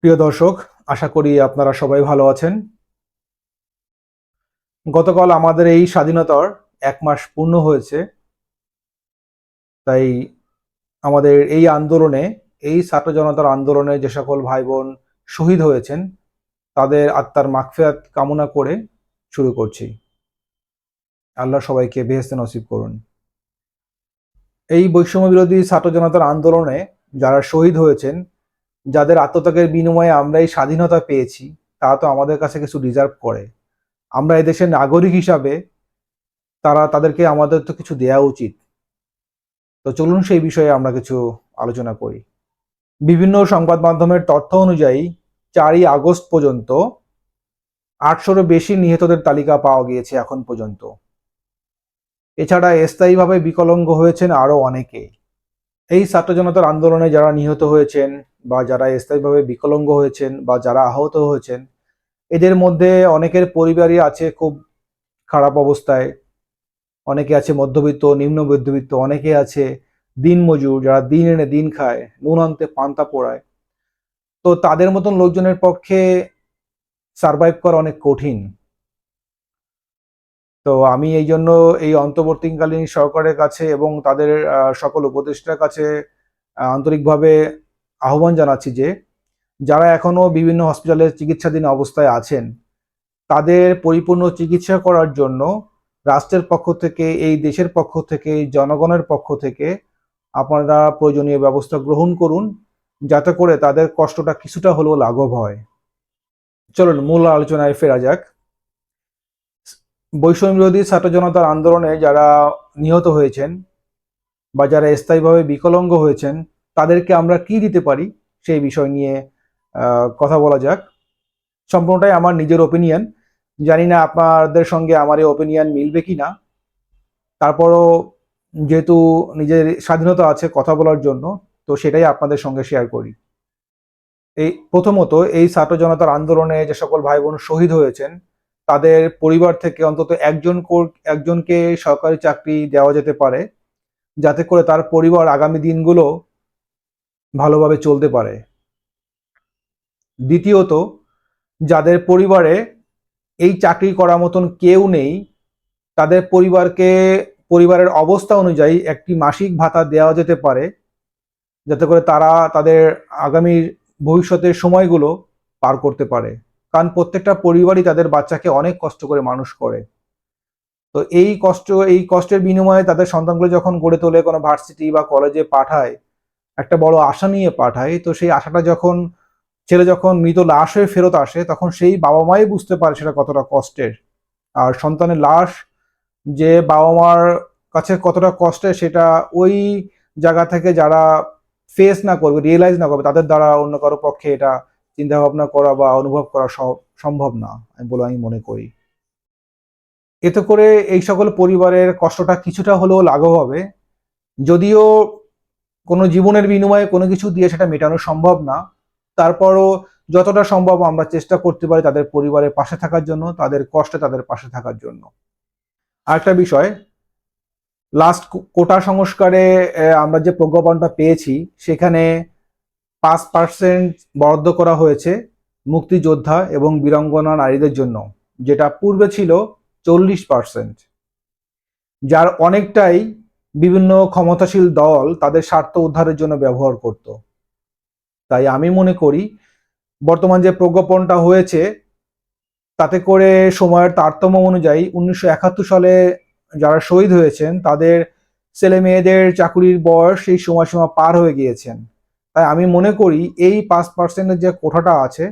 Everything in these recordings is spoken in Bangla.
প্রিয় দর্শক, আশা করি আপনারা সবাই ভালো আছেন। গতকাল আমাদের এই স্বাধীনতার ১ মাস পূর্ণ হয়েছে। তাই আমাদের এই আন্দোলনে, এই ছাত্র জনতার আন্দোলনে যে সকল ভাই-বোন শহীদ হয়েছেন, তাদের আত্মার মাগফিরাত কামনা করে শুরু করছি। আল্লাহ সবাইকে বেহেশতে নসিব করুন। এই বৈষম্য বিরোধী ছাত্র জনতার আন্দোলনে যারা শহীদ হয়েছেন, যাদের আত্মত্যাগের বিনিময়ে আমরা এই স্বাধীনতা পেয়েছি, তারা তো আমাদের কাছে কিছু ডিজার্ভ করে। আমরা এদেশের নাগরিক হিসাবে তাদেরকে আমাদের তো কিছু দেয়া উচিত। তো চলুন সেই বিষয়ে আমরা কিছু আলোচনা করি। বিভিন্ন সংবাদ মাধ্যমের তথ্য অনুযায়ী ৪ই আগস্ট পর্যন্ত ৮০০-রও বেশি নিহতদের তালিকা পাওয়া গিয়েছে এখন পর্যন্ত। এছাড়া স্থায়ীভাবে বিকলাঙ্গ হয়েছেন আরও অনেকে। এই ছাত্র জনতার আন্দোলনে যারা নিহত হয়েছেন বা যারা স্থায়ীভাবে বিকলাঙ্গ হয়েছেন বা যারা আহত হয়েছেন, এদের মধ্যে অনেকের পরিবারই আছে খুব খারাপ অবস্থায়, অনেকে আছে মধ্যবিত্ত, নিম্ন মধ্যবিত্ত, অনেকে আছে দিনমজুর, যারা দিন এনে দিন খায়, নুন আনতে পান্তা পোড়ায়। তো তাদের মতন লোকজনের পক্ষে সারভাইভ করা অনেক কঠিন। তো আমি এই জন্য এই অন্তর্বর্তীকালীন সরকারের কাছে এবং তাদের সকল উপদেষ্টার কাছে আন্তরিকভাবে আহ্বান জানাচ্ছি যে যারা এখনো বিভিন্ন হসপিটালে চিকিৎসাধীন অবস্থায় আছেন, তাদের পরিপূর্ণ চিকিৎসা করার জন্য রাষ্ট্রের পক্ষ থেকে, এই দেশের পক্ষ থেকে, জনগণের পক্ষ থেকে আপনারা প্রয়োজনীয় ব্যবস্থা গ্রহণ করুন, যাতে করে তাদের কষ্টটা কিছুটা হলেও লাঘব হয়। চলুন মূল আলোচনায় ফেরা যাক। বৈষম্য বিরোধী ছাত্র জনতার আন্দোলনে যারা নিহত হয়েছেন বা যারা স্থায়ীভাবে বিকলাঙ্গ হয়েছেন, তাদেরকে আমরা কি দিতে পারি সেই বিষয় নিয়ে কথা বলা যাক। সম্পূর্ণটাই আমার নিজের ওপিনিয়ন। জানি না আপনাদের সঙ্গে আমার এই ওপিনিয়ন মিলবে কি না। তারপরও যেহেতু নিজের স্বাধীনতা আছে কথা বলার জন্য, তো সেটাই আপনাদের সঙ্গে শেয়ার করি। এই প্রথমত, এই ছাত্র জনতার আন্দোলনে যে সকল ভাই বোন শহীদ হয়েছেন, তাদের পরিবার থেকে অন্তত একজনকে সরকারি চাকরি দেওয়া যেতে পারে, যাতে করে তার পরিবার আগামী দিনগুলো ভালোভাবে চলতে পারে। দ্বিতীয়ত, যাদের পরিবারে এই চাকরি করার মতন কেউ নেই, তাদের পরিবারের অবস্থা অনুযায়ী একটি মাসিক ভাতা দেওয়া যেতে পারে, যাতে করে তারা তাদের আগামী ভবিষ্যতের সময়গুলো পার করতে পারে। কারণ প্রত্যেকটা পরিবারই তাদের বাচ্চাকে অনেক কষ্ট করে মানুষ করে। তো এই কষ্টের বিনিময়ে তাদের সন্তানগুলো যখন গড়ে তোলে, কোনো ভার্সিটি বা কলেজে পাঠায়, একটা বড় আশা নিয়ে পাঠায়, তো সেই আশাটা যখন ছেলে যখন মৃত লাশ হয়ে ফেরত আসে, তখন সেই বাবা মাই বুঝতে পারে সেটা কতটা কষ্টের। আর সন্তানের লাশ যে বাবা মার কাছে কতটা কষ্টের, সেটা ওই জায়গা থেকে যারা ফেস না করবে, রিয়েলাইজ না করবে, তাদের দ্বারা অন্য কারো পক্ষে এটা চিন্তা ভাবনা করা বা অনুভব করা সম্ভব না বলে আমি মনে করি। এতে করে এই সকল পরিবারের কষ্টটা কিছুটা হলেও লাঘব হবে। যদিও কোনো জীবনের বিনিময়ে কোনো কিছু দিয়ে সেটা মেটানো সম্ভব না, তারপরও যতটা সম্ভব আমরা চেষ্টা করতে পারি তাদের পরিবারের পাশে থাকার জন্য, তাদের কষ্টে তাদের পাশে থাকার জন্য। আরেকটা বিষয়, লাস্ট কোটা সংস্কারে আমরা যে প্রজ্ঞাপনটা পেয়েছি, সেখানে ৫% বরাদ্দ করা হয়েছে মুক্তিযোদ্ধা এবং বীরাঙ্গনা নারীদের জন্য, যেটা পূর্বে ছিল ৪০%, যার অনেকটাই বিভিন্ন ক্ষমতাশীল দল তাদের স্বার্থ উদ্ধারের জন্য ব্যবহার করত। তাই আমি মনে করি বর্তমান যে প্রজ্ঞাপনটা হয়েছে, তাতে করে সময়ের তারতম্য অনুযায়ী ১৯৭১ সালে যারা শহীদ হয়েছেন তাদের ছেলে মেয়েদের চাকুরির বয়স সেই সময়সীমা পার হয়ে গিয়েছেন। তাই আমি মনে করি এই ৫%-এর যে কোটাটা আছে,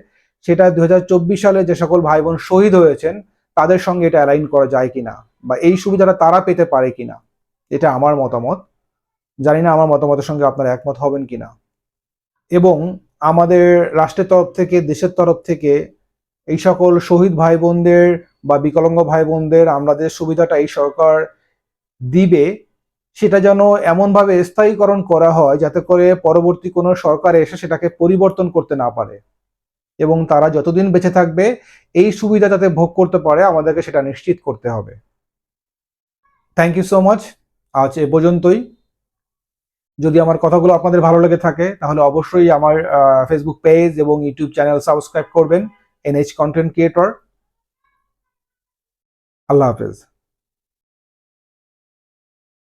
সেটা ২০২৪ সালে যে সকল ভাই বোন শহীদ হয়েছেন তাদের সঙ্গে এটা অ্যালাইন করা যায় কিনা, বা এই সুবিধাটা তারা পেতে পারে কিনা, এটা আমার মতামত। জানি না আমার মতামতের সঙ্গে আপনারা একমত হবেন কিনা। এবং আমাদের রাষ্ট্রের তরফ থেকে, দেশের তরফ থেকে এই সকল শহীদ ভাই বোনদের বা বিকলাঙ্গ ভাই বোনদের আমরা যে সুবিধাটা এই সরকার দিবে, সেটা যেন এমনভাবে স্থায়ীকরণ করা হয় যাতে করে পরবর্তী কোনো সরকার এসে সেটাকে পরিবর্তন করতে না পারে, এবং তারা যতদিন বেঁচে থাকবে এই সুবিধা যাতে ভোগ করতে পারে, আমাদেরকে সেটা নিশ্চিত করতে হবে। Thank you so much. আজ এ পর্যন্তই। যদি আমার কথাগুলো আপনাদের ভালো লেগে থাকে তাহলে অবশ্যই আমার ফেসবুক পেজ এবং ইউটিউব চ্যানেল সাবস্ক্রাইব করবেন, এনএইচ কন্টেন্ট ক্রিয়েটর। আল্লাহ হাফেজ।